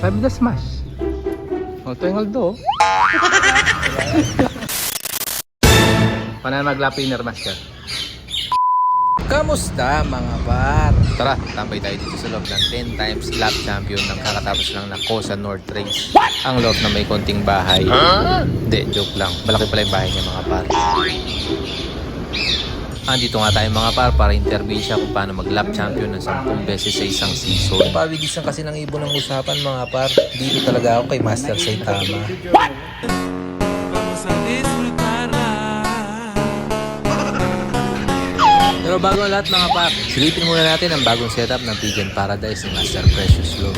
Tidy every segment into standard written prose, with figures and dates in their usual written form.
Sabi na smash. O, ito yung Aldo. Paano mag-lapiner master? Kamusta mga par? Tara, tambay tayo dito sa loob ng 10 times lap champion ng kakatapos lang na Cosa North Race. Ang loob na may konting bahay. Hindi, joke lang. Malaki pala yung bahay niya mga par. Andito nga tayo mga par para interview siya kung paano mag-lap champion ng 10 beses sa isang season. Pawigisan kasi ng ibon ng usapan mga par. Dito talaga ako kay Master Saitama. Pero bago ang lahat mga par, silipin muna natin ang bagong setup ng Pigeon Paradise ni Master Precious Love.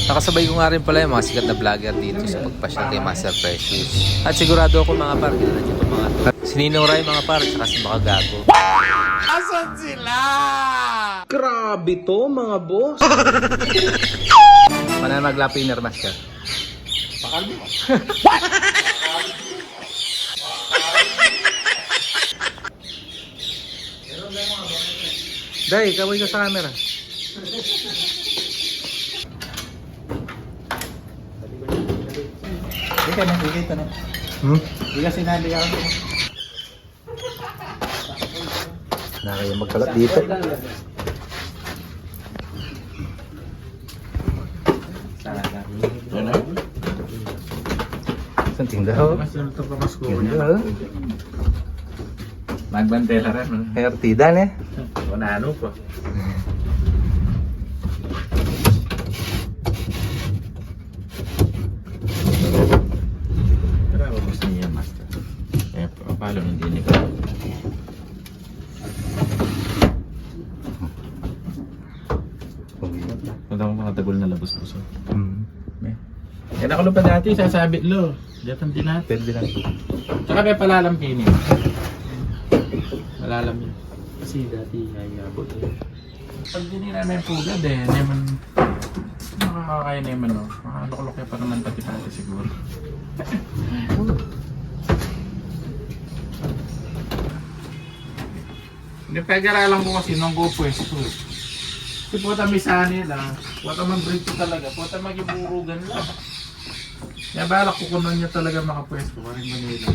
Nakasabay ko nga rin pala yung mga sikat na vlogger dito sa pagpasyal kay Master Precious. At sigurado ako mga par, kilala nyo itong mga to. Sininong Ray mga par, tsaka si Makagago. Asan sila? Grabe to mga boss. Paano mag-lapiner master? Pakalbi mo. Day, kaboy ka sa camera. Hindi ka nakikita na. Hindi ka sinabi ako. Nakaya magkalat dito. Ano? Saan tindaw? Mas lang ito pa mas ko. Ganda. Magbantela rin. Hertidan eh. Wala ano pa. Palo ng dinig ko. Wala akong mga tagol na labos-puso. Yan ako pa dati, sasabit lo. Diyatan din natin. Pwede lang. Tsaka may palalampinin. Malalamin. Kasi dati ay abot eh. Pag dinira na yung pugad eh, naman makakaya naman no. Makaluklok pa naman pati-pati siguro. Hindi pag-aralan ko kasi nung go pwesto. Kasi puta misani lang. Puta man break ko talaga. Puta magiburugan lang. Kaya balak ko kunan niya talaga makapwesto. Karing Manila.